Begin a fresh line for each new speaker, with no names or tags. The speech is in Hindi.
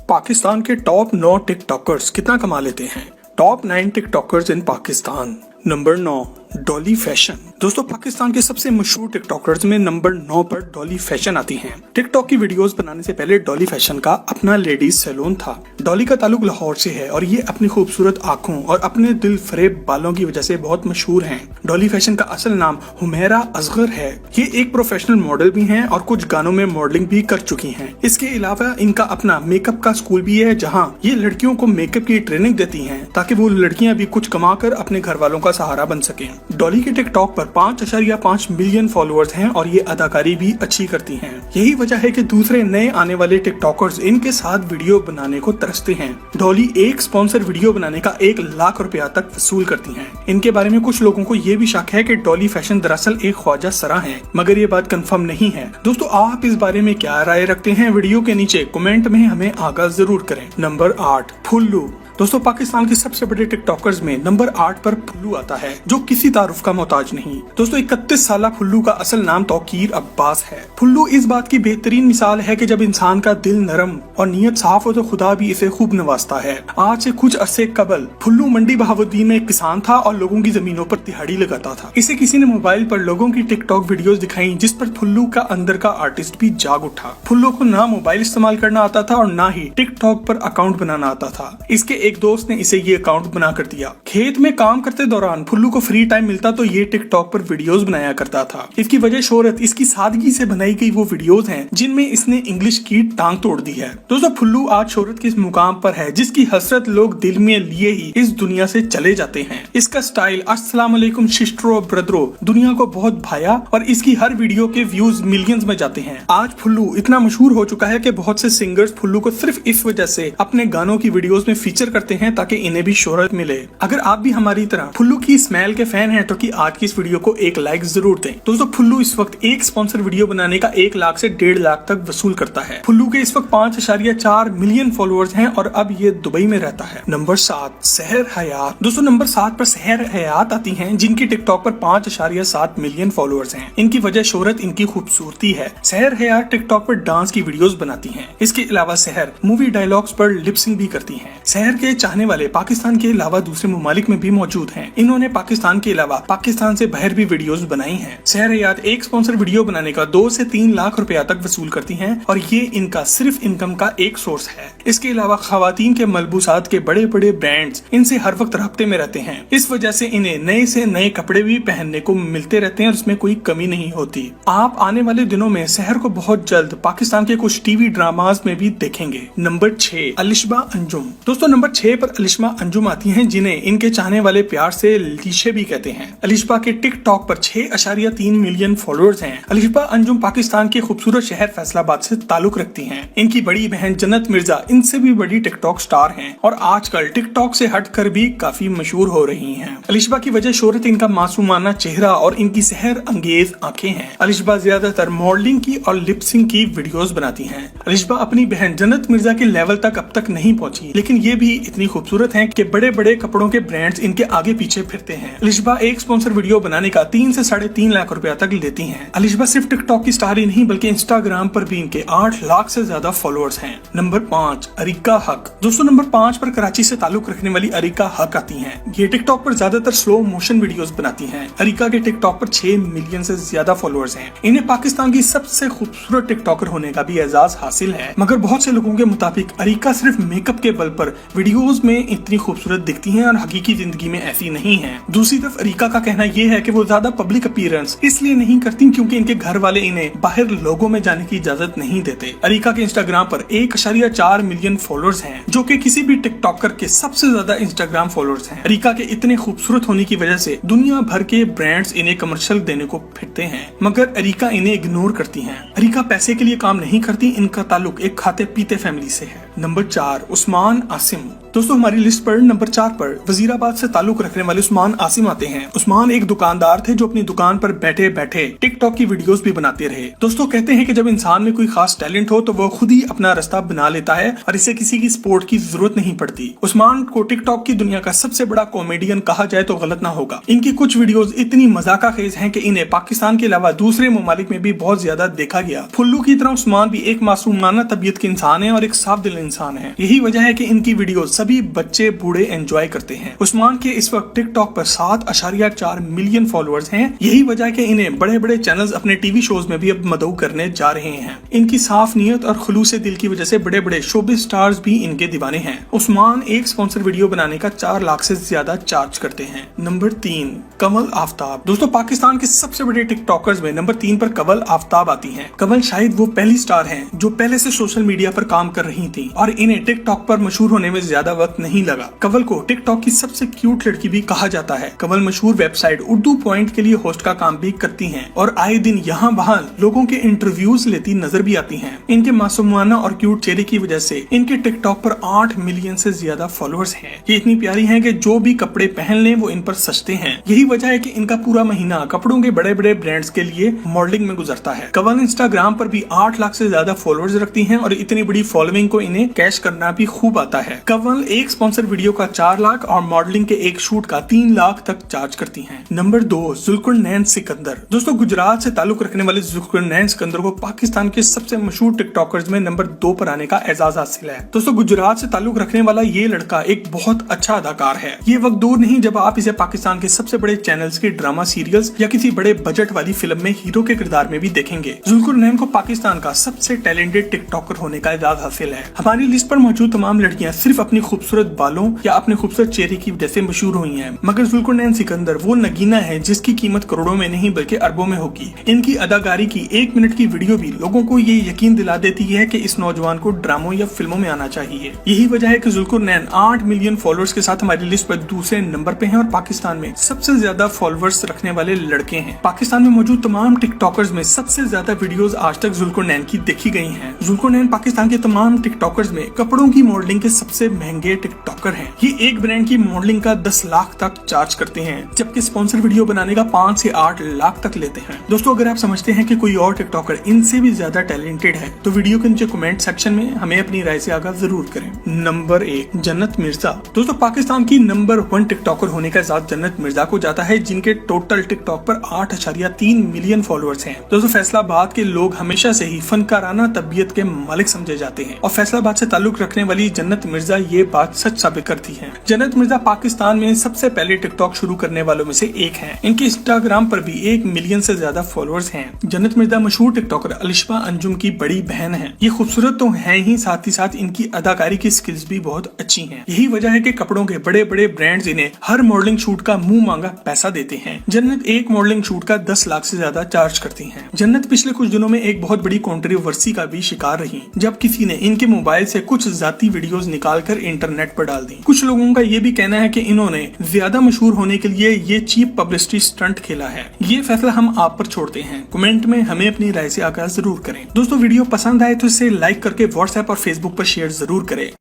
पाकिस्तान के टॉप 9 टिकटॉकर्स कितना कमा लेते हैं। Top 9 TikTokers in Pakistan. Number 9, Dolly fashion. दोस्तों, पाकिस्तान के सबसे मशहूर टिकटॉकर्स में नंबर 9 पर डॉली फैशन आती हैं। टिकटॉक की वीडियोस बनाने से पहले डॉली फैशन का अपना लेडीज सैलून था। डॉली का ताल्लुक लाहौर से है और ये अपनी खूबसूरत आंखों और अपने दिल फरेब बालों की वजह से बहुत मशहूर हैं। डॉली फैशन का असल नाम हुमैरा असगर है। ये एक प्रोफेशनल मॉडल भी हैं और कुछ गानों में मॉडलिंग भी कर चुकी हैं। इसके अलावा इनका अपना मेकअप का स्कूल भी है, जहाँ ये लड़कियों को मेकअप की ट्रेनिंग देती हैं ताकि वो लड़कियां भी कुछ कमा कर अपने घर वालों का सहारा बन सकें। डॉली के टिकटॉक पर 5.5 मिलियन फॉलोअर्स हैं और ये अदाकारी भी अच्छी करती हैं। यही वजह है कि दूसरे नए आने वाले टिकटॉकर्स इनके साथ वीडियो बनाने को तरसते हैं। डॉली एक स्पॉन्सर वीडियो बनाने का 1 लाख रुपया तक वसूल करती हैं। इनके बारे में कुछ लोगों को ये भी शक है कि डॉली फैशन दरअसल एक ख्वाजा सरा है, मगर ये बात कंफर्म नहीं है। दोस्तों, आप इस बारे में क्या राय रखते हैं? वीडियो के नीचे कमेंट में हमें आगाह जरूर करें। नंबर 8, फुल्लू। दोस्तों, पाकिस्तान के सबसे बड़े टिकटॉकर्स में नंबर 8 पर फुल्लू आता है, जो किसी तारुफ का मोहताज नहीं। दोस्तों, 31 साल फुल्लू का असल नाम तौकीर अब्बास है। फुल्लू इस बात की बेहतरीन मिसाल है कि जब इंसान का दिल नरम और नीयत साफ हो तो खुदा भी इसे खूब नवाजता है। आज से कुछ अरसे कबल फुल्लू मंडी बहावुद्दीन में एक किसान था और लोगों की जमीनों पर दिहाड़ी लगाता था। इसे किसी ने मोबाइल पर लोगों की टिकटॉक वीडियोस दिखाई, जिस पर फुल्लू का अंदर का आर्टिस्ट भी जाग उठा। फुल्लू को ना मोबाइल इस्तेमाल करना आता था और ना ही टिकटॉक पर अकाउंट बनाना आता था। इसके एक दोस्त ने इसे ये अकाउंट बना कर दिया। खेत में काम करते दौरान फुल्लू को फ्री टाइम मिलता तो ये टिकटॉक पर वीडियोस बनाया करता था। इसकी वजह शोहरत इसकी सादगी से बनाई गई वो वीडियोस हैं जिनमें इसने इंग्लिश की टांग तोड़ दी है। दोस्तों, फुल्लू आज शोहरत के इस मुकाम पर है जिसकी हसरत लोग दिल में लिए ही इस दुनिया से चले जाते हैं। इसका स्टाइल अस्सलाम वालेकुम सिस्टरों ब्रदरों दुनिया को बहुत भाया और इसकी हर वीडियो के व्यूज मिलियंस में जाते हैं। आज फुल्लू इतना मशहूर हो चुका है कि बहुत से सिंगर्स फुल्लू को सिर्फ इस वजह से अपने गानों की वीडियोस में फीचर करते हैं ताकि इन्हें भी शोहरत मिले। अगर आप भी हमारी तरह फुल्लू की स्मेल के फैन हैं तो कि आज की इस वीडियो को 1 लाइक जरूर दें। दोस्तों, फुल्लू इस वक्त एक स्पॉन्सर वीडियो बनाने का 1 लाख से 1.5 लाख तक वसूल करता है। फुल्लू के इस वक्त 5.4 मिलियन फॉलोअर्स हैं और अब ये दुबई में रहता है। नंबर 7, सहर हयात। दोस्तों, नंबर 7 पर सहर हयात आती हैं, जिनकी टिकटॉक पर 5.7 मिलियन फॉलोअर्स हैं। इनकी वजह शोहरत इनकी खूबसूरती है। सहर हयात टिकटॉक पर डांस की वीडियोस बनाती हैं। इसके अलावा सहर मूवी डायलॉग्स पर लिपसिंग भी करती हैं। सहर के चाहने वाले पाकिस्तान के अलावा दूसरे ममालिक में भी मौजूद हैं। इन्होंने पाकिस्तान के अलावा पाकिस्तान से बाहर भी वीडियोस बनाई हैं। सहर हयात एक स्पॉन्सर वीडियो बनाने का 2 से 3 लाख रुपया तक वसूल करती हैं और ये इनका सिर्फ इनकम का एक सोर्स है। इसके अलावा खवातीन के मलबूसात के बड़े बड़े ब्रांड्स इनसे हर वक्त राब्ते में रहते हैं। इस वजह से इन्हें नए से नए कपड़े भी पहनने को मिलते रहते हैं और इसमें कोई कमी नहीं होती। आप आने वाले दिनों में सहर को बहुत जल्द पाकिस्तान के कुछ टीवी ड्रामास में भी देखेंगे। नंबर 6, अलिशबा अंजुम। दोस्तों, नंबर 6 पर अलिशबा अंजुम आती हैं, जिन्हें इनके चाहने वाले प्यार से लीशे भी कहते हैं। अलिशबा के टिकटॉक पर 6.3 मिलियन फॉलोअर्स हैं। अलिशबा अंजुम पाकिस्तान के खूबसूरत शहर फैसलाबाद से ताल्लुक रखती हैं। इनकी बड़ी बहन जन्नत मिर्जा इनसे भी बड़ी टिकटॉक स्टार हैं और आजकल टिकटॉक से हटकर भी काफी मशहूर हो रही हैं। अलिशबा की वजह शोहरत इनका मासूमाना चेहरा और इनकी सहर अंगेज आंखें हैं। अलिशबा ज्यादातर मॉडलिंग की और लिपसिंग की वीडियोस बनाती हैं। अलिशबा अपनी बहन जन्नत मिर्जा के लेवल तक अब तक नहीं पहुंची, लेकिन ये भी इतनी खूबसूरत हैं कि बड़े बड़े कपड़ों के ब्रांड्स इनके आगे पीछे फिरते हैं। अलिशबा एक स्पॉन्सर वीडियो बनाने का 3 से 3.5 लाख रुपया तक लेती हैं। अलिशबा सिर्फ टिकटॉक की स्टार ही नहीं बल्कि इंस्टाग्राम पर भी इनके 8 लाख से ज्यादा फॉलोअर्स हैं। नंबर 5, अरिका हक। दोस्तों, नंबर 5 पर कराची से ताल्लुक रखने वाली अरिका हक आती हैं। ये टिकटॉक पर ज्यादातर स्लो मोशन वीडियोस बनाती हैं। अरिका के टिकटॉक पर 6 मिलियन से ज्यादा फॉलोअर्स हैं। इन्हें पाकिस्तान की सबसे खूबसूरत टिकटॉकर होने का भी एजाज हासिल है, मगर बहुत से लोगों के मुताबिक अरिका सिर्फ मेकअप के बल पर वीडियोस में इतनी खूबसूरत दिखती हैं और हकीकी जिंदगी में ऐसी नहीं है। दूसरी तरफ अरिका का कहना यह है कि वो ज्यादा पब्लिक अपीयरेंस इसलिए नहीं करती क्योंकि इनके घर वाले इन्हें बाहर लोगों में जाने की इजाजत नहीं देते। अरिका के इंस्टाग्राम पर 1.4 मिलियन फॉलोअर्स हैं, जो कि किसी भी टिकटॉकर के सबसे ज्यादा इंस्टाग्राम फॉलोअर्स हैं। अरिका के इतने खूबसूरत होने की वजह से दुनिया भर के ब्रांड्स इन्हें कमर्शियल देने को फिरते हैं, मगर अरिका इन्हें इग्नोर करती हैं। अरिका पैसे के लिए काम नहीं करती, इनका ताल्लुक एक खाते पीते फैमिली से है। नंबर 4, उस्मान आसिम। दोस्तों हमारी लिस्ट पर नंबर 4 पर वजीराबाद से ताल्लुक रखने वाले उस्मान आसिम आते हैं। उस्मान एक दुकानदार थे जो अपनी दुकान पर बैठे बैठे टिकटॉक की वीडियोस भी बनाते रहे। दोस्तों कहते हैं कि जब इंसान में कोई खास टैलेंट हो तो वो खुद ही अपना रास्ता बना लेता है और इसे किसी की सपोर्ट की जरूरत नहीं पड़ती। उस्मान को टिकटॉक की दुनिया का सबसे बड़ा कॉमेडियन कहा जाए तो गलत ना होगा। इनकी कुछ वीडियोस इतनी मजाका खेज हैं कि इन्हें पाकिस्तान के अलावा दूसरे ममालिक में भी बहुत ज्यादा देखा गया। फुल्लू की तरह उस्मान भी एक मासूमाना तबीयत के इंसान है और एक साफ दिल इंसान है। यही वजह है कि इनकी वीडियो सभी बच्चे बूढ़े एंजॉय करते हैं। उस्मान के इस वक्त टिकटॉक पर 7.4 मिलियन फॉलोअर्स हैं। यही वजह है कि इन्हें बड़े बड़े चैनल्स अपने टीवी शोज में भी अब मदऊ करने जा रहे हैं। इनकी साफ नीयत और खुलूस दिल की वजह से बड़े बड़े शोबिज़ स्टार्स भी इनके दीवाने हैं। उस्मान एक स्पॉन्सर वीडियो बनाने का 4 लाख से ज्यादा चार्ज करते हैं। नंबर 3 कंवल आफ्ताब। दोस्तों पाकिस्तान के सबसे बड़े टिकटॉकर्स में नंबर 3 पर कंवल आफ्ताब आती हैं। कंवल शायद वो पहली स्टार हैं जो पहले से सोशल मीडिया पर काम कर रही थी और इन्हें टिकटॉक पर मशहूर होने में ज्यादा वक्त नहीं लगा। कंवल को टिकटॉक की सबसे क्यूट लड़की भी कहा जाता है। कंवल मशहूर वेबसाइट उर्दू पॉइंट के लिए होस्ट का काम भी करती हैं और आए दिन यहाँ वहाँ लोगों के इंटरव्यूज लेती नजर भी आती हैं। इनके मासूमाना और क्यूट चेहरे की वजह से इनके टिकटॉक पर 8 मिलियन से ज्यादा फॉलोअर्स हैं। ये इतनी प्यारी हैं कि जो भी कपड़े पहन लें वो इन पर सस्ते हैं। यही वजह है कि इनका पूरा महीना कपड़ों के बड़े बड़े ब्रांड्स के लिए मॉडलिंग में गुजरता है। कंवल इंस्टाग्राम पर भी 8 लाख से ज्यादा फॉलोअर्स रखती हैं और इतनी बड़ी फॉलोइंग को इन्हें कैश करना भी खूब आता है। कंवल एक स्पॉन्सर वीडियो का 4 लाख और मॉडलिंग के एक शूट का 3 लाख तक चार्ज करती हैं। नंबर 2 जुल्कुरनैन सिकंदर। दोस्तों गुजरात से ताल्लुक रखने वाले जुल्कुरनैन सिकंदर को पाकिस्तान के सबसे मशहूर टिकटॉकर्स में नंबर 2 पर आने का एजाज हासिल है। दोस्तों गुजरात से ताल्लुक रखने वाला ये लड़का एक बहुत अच्छा अदाकार है। ये वक्त दूर नहीं जब आप इसे पाकिस्तान के सबसे बड़े चैनल्स के ड्रामा सीरियल्स या किसी बड़े बजट वाली फिल्म में हीरो के किरदार में भी देखेंगे। जुल्कुरनैन को पाकिस्तान का सबसे टैलेंटेड टिकटॉकर होने का एजाज हासिल है। हमारी लिस्ट पर मौजूद तमाम लड़कियां सिर्फ अपनी खूबसूरत बालों या अपने खूबसूरत चेहरे की वजह से मशहूर हुई हैं, मगर जुल्कुरनैन सिकंदर वो नगीना है जिसकी कीमत करोड़ों में नहीं बल्कि अरबों में होगी। इनकी अदाकारी की 1 मिनट की वीडियो भी लोगों को ये यकीन दिला देती है कि इस नौजवान को ड्रामों या फिल्मों में आना चाहिए। यही वजह है कि जुल्कुरनैन 8 मिलियन फॉलोअर्स के साथ हमारी लिस्ट पर दूसरे नंबर पे हैं और पाकिस्तान में सबसे ज्यादा फॉलोअर्स रखने वाले लड़के हैं। पाकिस्तान में मौजूद तमाम टिकटॉकर्स में सबसे ज्यादा वीडियोस आज तक जुल्कुरनैन की देखी गई हैं। जुल्कुरनैन पाकिस्तान के तमाम टिकटॉकर्स में कपड़ों की मॉडलिंग के सबसे महंगे टिकटॉकर हैं। ये एक ब्रांड की मॉडलिंग का 10 लाख तक चार्ज करते हैं, जबकि स्पॉन्सर वीडियो बनाने का 5 से 8 लाख तक लेते हैं। दोस्तों अगर आप समझते हैं कि कोई और टिकटॉकर इनसे भी ज्यादा टैलेंटेड है तो वीडियो के नीचे कमेंट सेक्शन में हमें अपनी राय से आगाह जरूर करें। नंबर 1 जन्नत मिर्जा। दोस्तों पाकिस्तान की नंबर 1 टिकटॉकर होने का एजाज जन्नत मिर्जा को जाता है, जिनके टोटल टिकटॉक पर 8.3 मिलियन फॉलोअर्स हैं। दोस्तों फैसलाबाद के लोग हमेशा से ही फनकाराना तबीयत के मालिक समझे जाते हैं और फैसलाबाद से ताल्लुक रखने वाली जन्नत मिर्जा ये बात सच साबित करती है। जन्नत मिर्जा पाकिस्तान में सबसे पहले टिकटॉक शुरू करने वालों में से एक हैं। इनके इंस्टाग्राम पर भी 1 मिलियन से ज्यादा फॉलोअर्स हैं। जन्नत मिर्जा मशहूर टिकटॉकर अलिशा अंजुम की बड़ी बहन है। ये खूबसूरत तो हैं ही, साथ ही साथ इनकी अदाकारी की स्किल्स भी बहुत अच्छी हैं। यही वजह है कि कपड़ों के बड़े बड़े ब्रांड्स इन्हें हर मॉडलिंग शूट का मुंह मांगा पैसा देते हैं। जन्नत एक मॉडलिंग शूट का 10 लाख से ज्यादा चार्ज करती हैं। जन्नत पिछले कुछ दिनों में एक बहुत बड़ी कंट्रोवर्सी का भी शिकार रही, जब किसी ने इनके मोबाइल से कुछ जाती वीडियोस निकालकर इंटरनेट पर डाल दी। कुछ लोगों का ये भी कहना है कि इन्होंने ज्यादा मशहूर होने के लिए ये चीप पब्लिसिटी स्टंट खेला है। ये फैसला हम आप पर छोड़ते हैं। कमेंट में हमें अपनी राय से आगाह जरूर करें। दोस्तों वीडियो पसंद आए तो इसे लाइक करके व्हाट्सएप और फेसबुक पर शेयर जरूर करें।